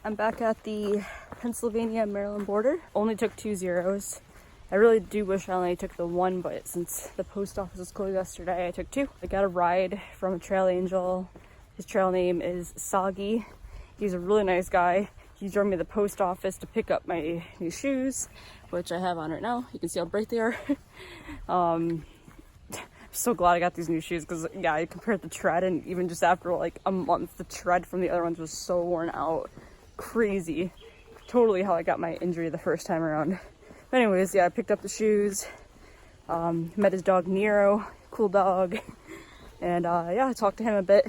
I'm back at the Pennsylvania-Maryland border. Only took 2 zeros. I really do wish I only took the 1, but since the post office was closed yesterday, I took 2. I got a ride from a trail angel. His trail name is Soggy. He's a really nice guy. He drove me to the post office to pick up my new shoes, which I have on right now. You can see how bright they are. I'm so glad I got these new shoes because, yeah, I compared the tread, and even just after like a month, the tread from the other ones was so worn out. Crazy. Totally how I got my injury the first time around. But anyways, yeah, I picked up the shoes, met his dog Nero, cool dog, and yeah, I talked to him a bit.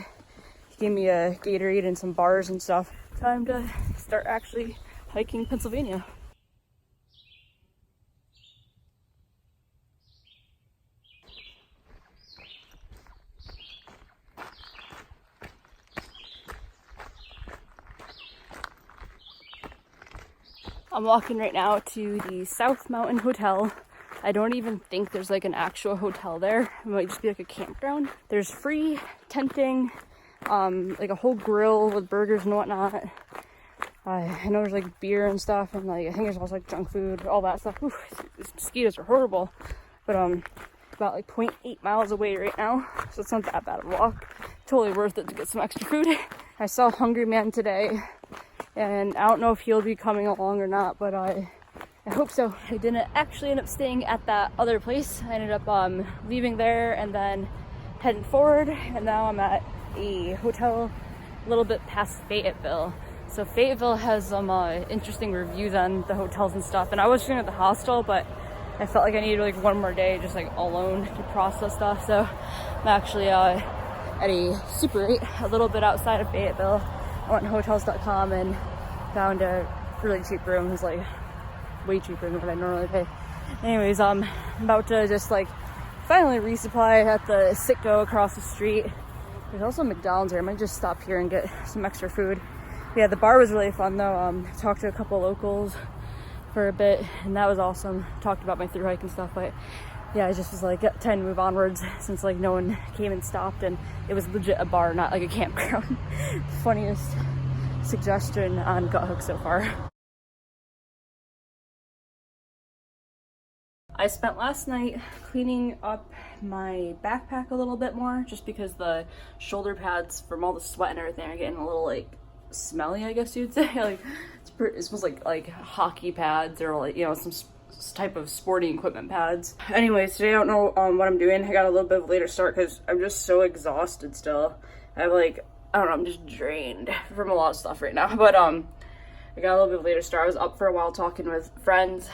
He gave me a Gatorade and some bars and stuff. Time to start actually hiking Pennsylvania. I'm walking right now to the South Mountain Hotel. I don't even think there's like an actual hotel there. It might just be like a campground. There's free tenting, like a whole grill with burgers and whatnot. I know there's like beer and stuff, and like I think there's also like junk food, all that stuff. Ooh, these mosquitoes are horrible. But about like 0.8 miles away right now, so it's not that bad of a walk. Totally worth it to get some extra food. I saw Hungry Man today, and I don't know if he'll be coming along or not, but I hope so. I didn't actually end up staying at that other place. I ended up leaving there and then heading forward, and now I'm at a hotel a little bit past Fayetteville. So Fayetteville has some interesting reviews on the hotels and stuff, and I was staying at the hostel, but I felt like I needed like one more day just like alone to process stuff. So I'm actually at a Super 8 a little bit outside of Fayetteville. I went to hotels.com and found a really cheap room. It was like way cheaper than what I normally pay. Anyways, I'm about to just like finally resupply at the Citgo across the street. There's also McDonald's here. I might just stop here and get some extra food. Yeah, the bar was really fun though. Talked to a couple locals for a bit, and that was awesome. Talked about my thru hike and stuff, but yeah, I just was like, time to move onwards since like no one came and stopped, and it was legit a bar, not like a campground. Funniest suggestion on Gut Hook so far. I spent last night cleaning up my backpack a little bit more, just because the shoulder pads from all the sweat and everything are getting a little like smelly, I guess you'd say. Like it smells like hockey pads, or like, you know, some type of sporting equipment pads. Anyways, today I don't know what I'm doing. I got a little bit of a later start because I'm just so exhausted still. I have like, I don't know, I'm just drained from a lot of stuff right now. But I got a little bit later start. I was up for a while talking with friends.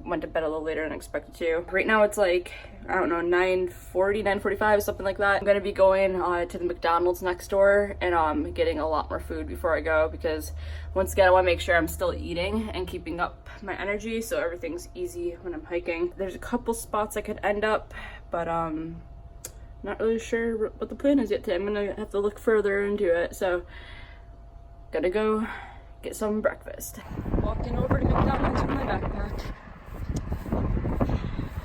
Went to bed a little later than expected to. Right now it's like, I don't know, 9:40, 9:45, something like that. I'm gonna be going to the McDonald's next door and getting a lot more food before I go, because once again I want to make sure I'm still eating and keeping up my energy so everything's easy when I'm hiking. There's a couple spots I could end up, but not really sure what the plan is yet today. I'm gonna have to look further into it. So gotta go get some breakfast. Walking over to McDonald's with my backpack.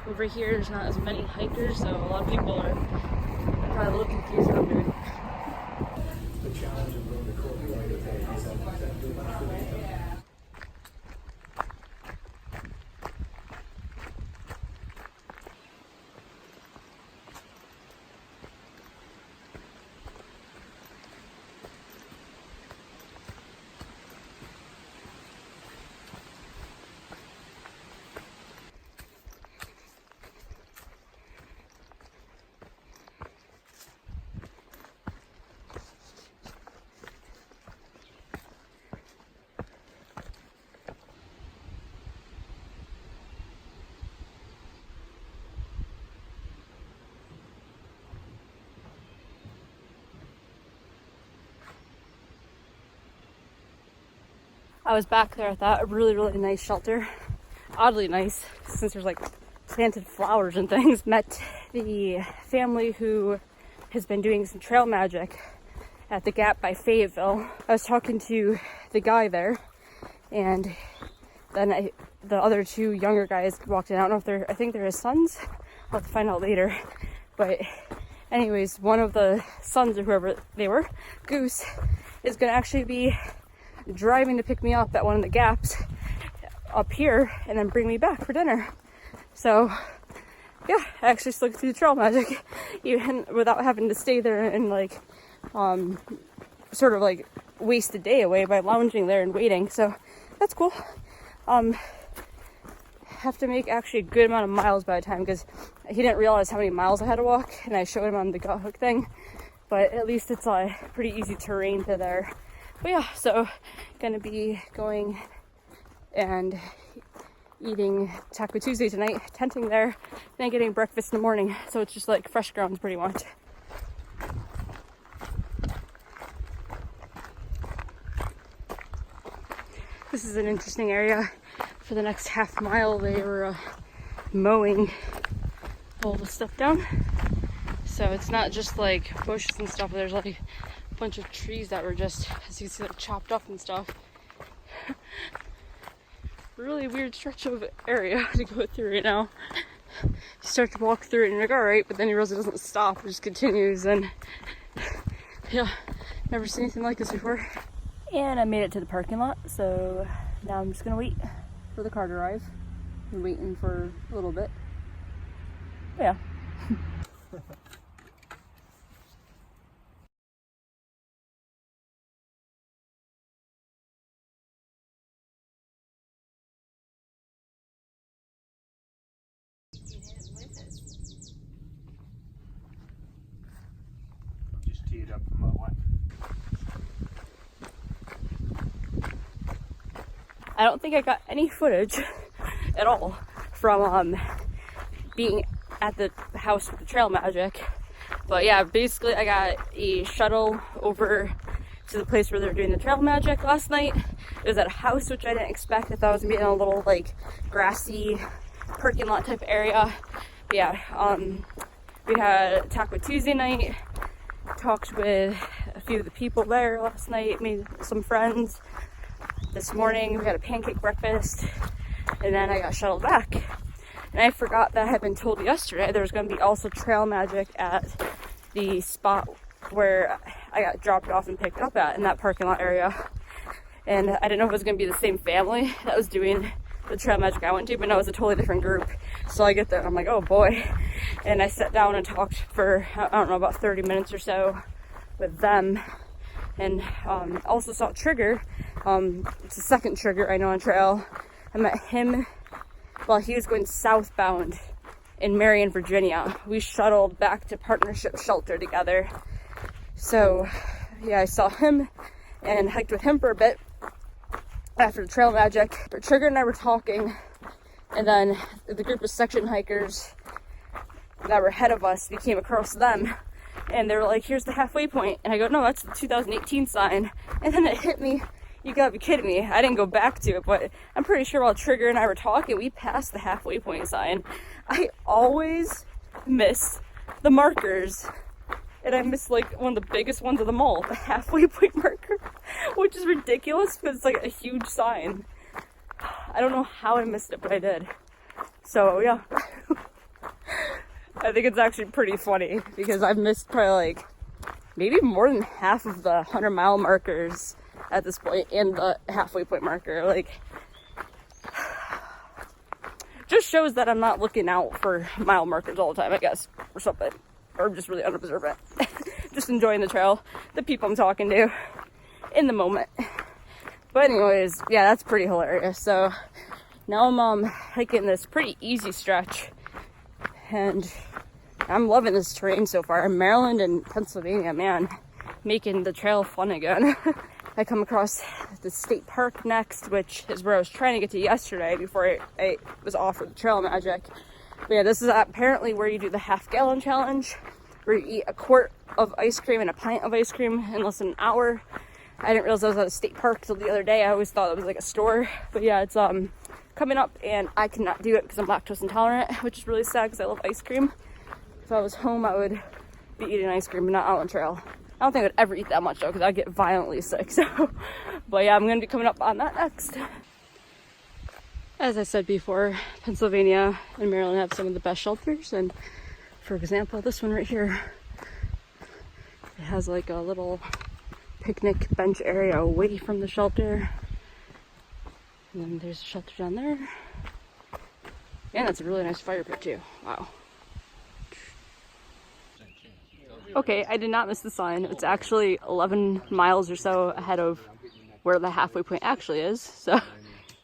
Over here there's not as many hikers, so a lot of people are probably a little confused what I'm doing. The challenge of going to court right is I was back there at that really nice shelter. Oddly nice, since there's like planted flowers and things. Met the family who has been doing some trail magic at the Gap by Fayetteville. I was talking to the guy there, and then the other 2 younger guys walked in. I don't know if I think they're his sons. I'll have to find out later. But anyways, one of the sons, or whoever they were, Goose, is gonna actually be driving to pick me up at one of the gaps up here and then bring me back for dinner. So yeah, I actually slipped through the trail magic even without having to stay there and like sort of like waste the day away by lounging there and waiting. So that's cool. Have to make actually a good amount of miles by the time, because he didn't realize how many miles I had to walk, and I showed him on the gut hook thing, but at least it's pretty easy terrain to there. But yeah, so gonna be going and eating Taco Tuesday tonight, tenting there, then getting breakfast in the morning, so it's just like fresh grounds pretty much. This is an interesting area. For the next half mile they were mowing all the stuff down, so it's not just like bushes and stuff, there's like a bunch of trees that were just, as you can see, like chopped up and stuff. Really weird stretch of area to go through right now. You start to walk through it and you're like, alright, but then you realize it doesn't stop, it just continues, and yeah, never seen anything like this before. And I made it to the parking lot, so now I'm just gonna wait for the car to arrive. I'm waiting for a little bit. But yeah. Just tee it up for my wife. I don't think I got any footage at all from being at the house with the trail magic, but yeah, basically I got a shuttle over to the place where they were doing the trail magic last night. It was at a house, which I didn't expect. I thought it was gonna be in a little like grassy parking lot type area. But yeah, we had Taco Tuesday night, talked with a few of the people there last night, made some friends. This morning we had a pancake breakfast, and then I got shuttled back. And I forgot that I had been told yesterday there was going to be also trail magic at the spot where I got dropped off and picked up at, in that parking lot area. And I didn't know if it was going to be the same family that was doing the trail magic I went to, but no, it was a totally different group. So I get there and I'm like, oh boy. And I sat down and talked for, I don't know, about 30 minutes or so with them. And also saw Trigger. It's the second Trigger I know on trail. I met him while he was going southbound in Marion, Virginia. We shuttled back to Partnership Shelter together. So yeah, I saw him and hiked with him for a bit after the trail magic. But Trigger and I were talking, and then the group of section hikers that were ahead of us, we came across them. And they were like, here's the halfway point. And I go, no, that's the 2018 sign. And then it hit me, you gotta be kidding me. I didn't go back to it, but I'm pretty sure while Trigger and I were talking, we passed the halfway point sign. I always miss the markers. And I missed like one of the biggest ones of them all, the halfway point marker, which is ridiculous because it's like a huge sign. I don't know how I missed it, but I did. So yeah. I think it's actually pretty funny because I've missed probably like maybe more than half of the 100-mile markers at this point, and the halfway point marker. Like, just shows that I'm not looking out for mile markers all the time, I guess, or something, or just really unobservant. Just enjoying the trail, the people I'm talking to in the moment. But anyways, yeah, that's pretty hilarious. So now I'm hiking this pretty easy stretch, and I'm loving this terrain so far. Maryland and Pennsylvania, man, making the trail fun again. I come across the state park next, which is where I was trying to get to yesterday before I was offered the trail magic. But yeah, this is apparently where you do the half-gallon challenge, where you eat a quart of ice cream and a pint of ice cream in less than an hour. I didn't realize I was at a state park till the other day. I always thought it was like a store. But yeah, it's coming up, and I cannot do it because I'm lactose intolerant, which is really sad because I love ice cream. If I was home, I would be eating ice cream, but not out on trail. I don't think I would ever eat that much though, because I'd get violently sick. So, but yeah, I'm going to be coming up on that next. As I said before, Pennsylvania and Maryland have some of the best shelters, and for example, this one right here, it has like a little picnic bench area away from the shelter. And then there's a shelter down there. And that's a really nice fire pit too. Wow. Okay, I did not miss the sign. It's actually 11 miles or so ahead of where the halfway point actually is. So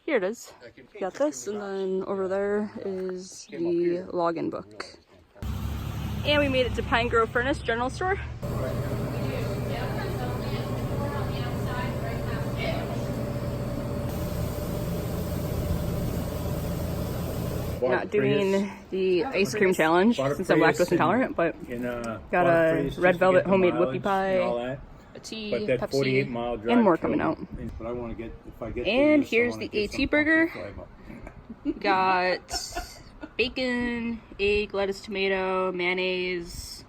here it is. Got this, and then over there is the login book. And we made it to Pine Grove Furnace General Store. Not doing the ice cream challenge since I'm lactose intolerant, but got a red velvet homemade whoopie pie, a tea, Pepsi, and more coming out. And here's the AT burger. Got bacon, egg, lettuce, tomato, mayonnaise,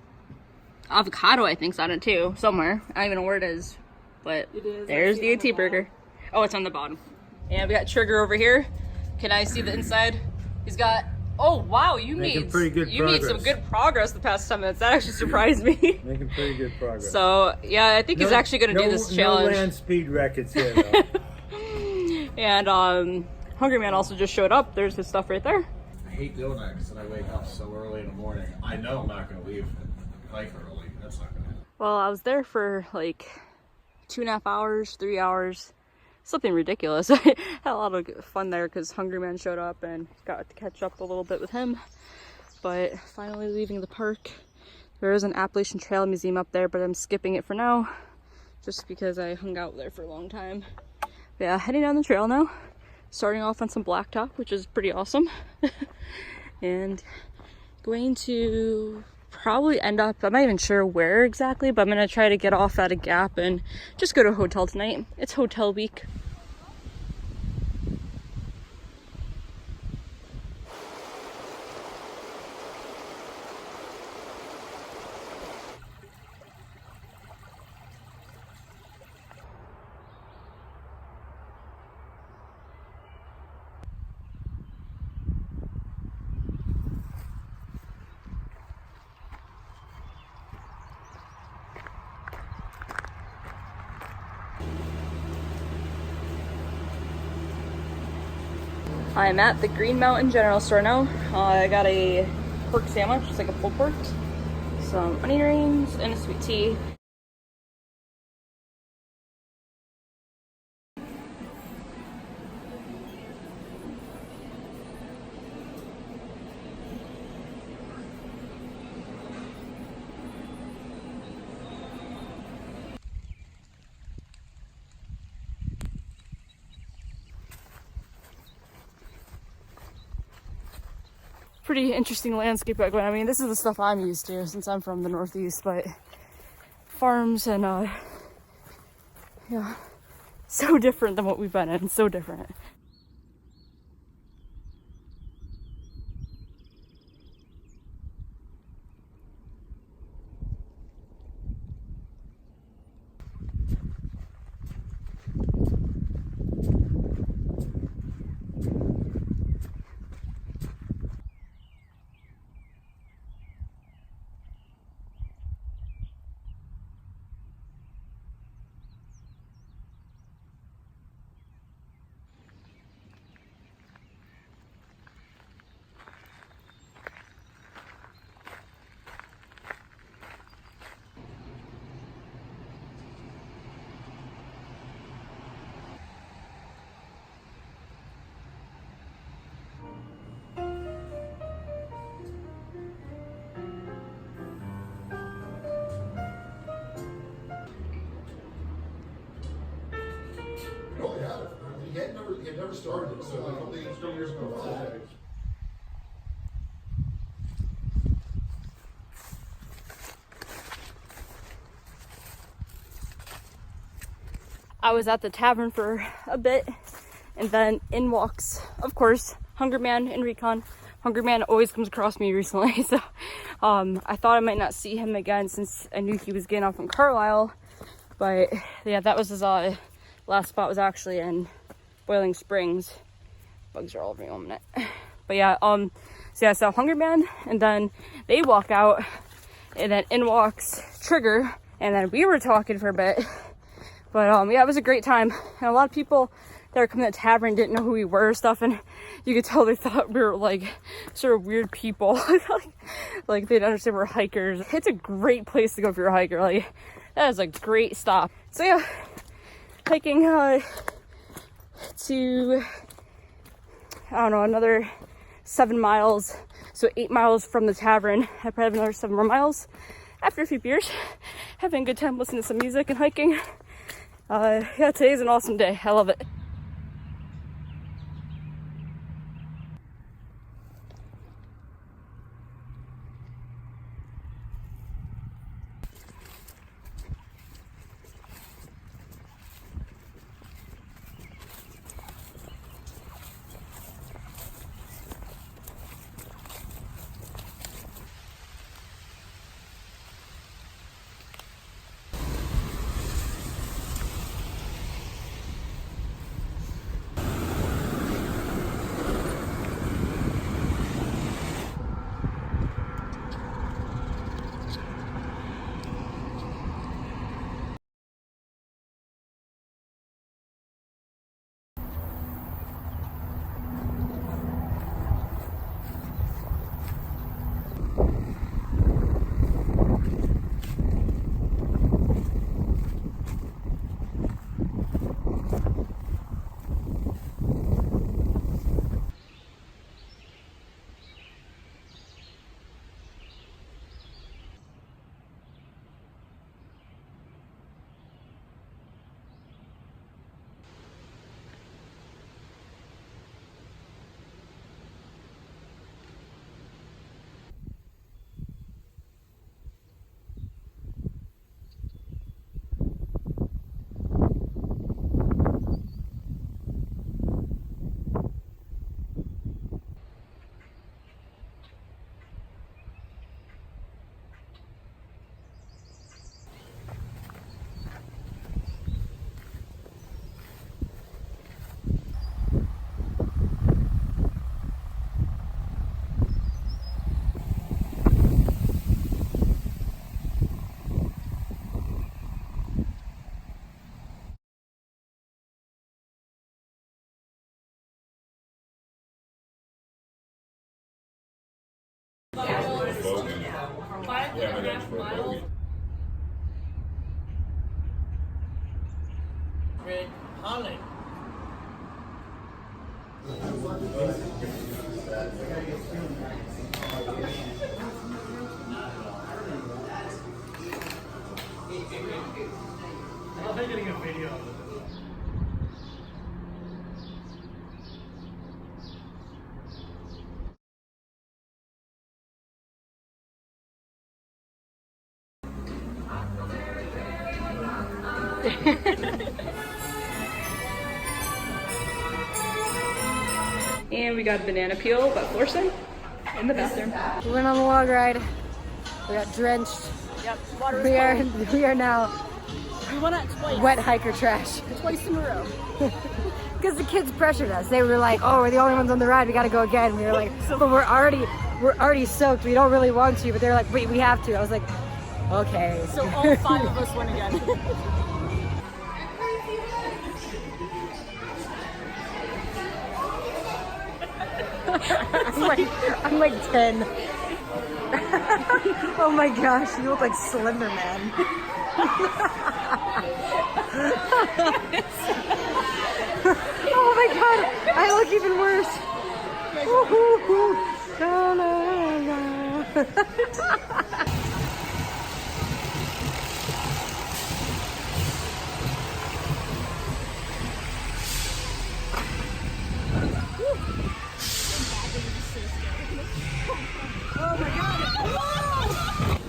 avocado I think's on it too, somewhere. I don't even know where it is, but there's the AT burger. Oh, it's on the bottom. And we got Trigger over here. Can I see the inside? He's got, oh wow, you made some good progress the past 10 minutes. That actually surprised me. Making pretty good progress. So yeah, I think he's actually going to do this challenge. No land speed records here though. And Hungry Man also just showed up. There's his stuff right there. I hate doing that because then I wake up so early in the morning. I know I'm not going to leave hike early. That's not going to happen. Well, I was there for like 2.5 hours, 3 hours. Something ridiculous. I had a lot of fun there because Hungry Man showed up and got to catch up a little bit with him. But finally leaving the park. There is an Appalachian Trail museum up there, but I'm skipping it for now just because I hung out there for a long time. But yeah, heading down the trail now. Starting off on some blacktop, which is pretty awesome. And going to probably end up, I'm not even sure where exactly, but I'm gonna try to get off at a Gap and just go to a hotel tonight. It's hotel week. I'm at the Green Mountain General Store now. I got a pork sandwich, just like a pulled pork, some onion rings, and a sweet tea. Pretty interesting landscape going. I mean, this is the stuff I'm used to since I'm from the Northeast, but farms and yeah, so different than what we've been in, so different. He had never started it, so like only 3 years ago. I was at the tavern for a bit, and then in walks, of course, Hungry Man and Recon. Hungry Man always comes across me recently, so I thought I might not see him again since I knew he was getting off from Carlisle. But yeah, that was his last spot was actually in Boiling Springs. Bugs are all over me 1 minute. But yeah, so yeah, so Hungry Man, and then they walk out, and then in walks Trigger, and then we were talking for a bit, But yeah, it was a great time. And a lot of people that were coming to the tavern didn't know who we were and stuff, and you could tell they thought we were like sort of weird people. Like they didn't understand we're hikers. It's a great place to go if you're a hiker. Like that is a great stop. So yeah, hiking to, I don't know, another 7 miles. So 8 miles from the tavern. I probably have another 7 more miles after a few beers. Having a good time listening to some music and hiking. Yeah, today's an awesome day. I love it. Red Holland. I'm getting a video of it. And we got a banana peel, but Florson in the bathroom. We went on a log ride. We got drenched. Yep, water We are now We went out twice. wet hiker trash. Twice in a row. Because the kids pressured us. They were like, "Oh, we're the only ones on the ride. We got to go again." We were like, "But we're already soaked. We don't really want to." But they're like, "Wait, we have to." I was like, "Okay." So all 5 of us went again. I'm like 10. Oh my gosh, you look like Slender Man. Oh my god, I look even worse. La, la, la.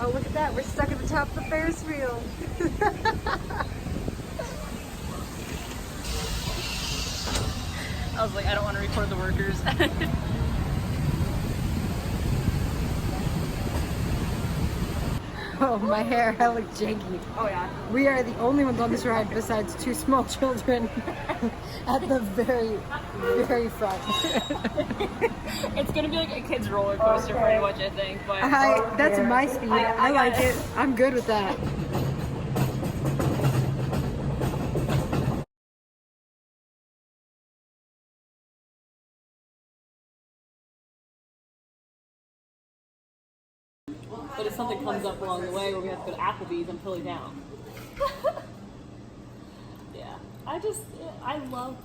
Oh, look at that. We're stuck at the top of the Ferris wheel. I was like, I don't want to record the workers. Oh, my hair. I look janky. Oh yeah. We are the only ones on this ride besides 2 small children at the very, very front. It's gonna be like a kid's roller coaster pretty much, I think. But That's my speed. I like it. I'm good with that. But if something comes up along the way where we have to go to Applebee's, I'm totally down. Yeah, I love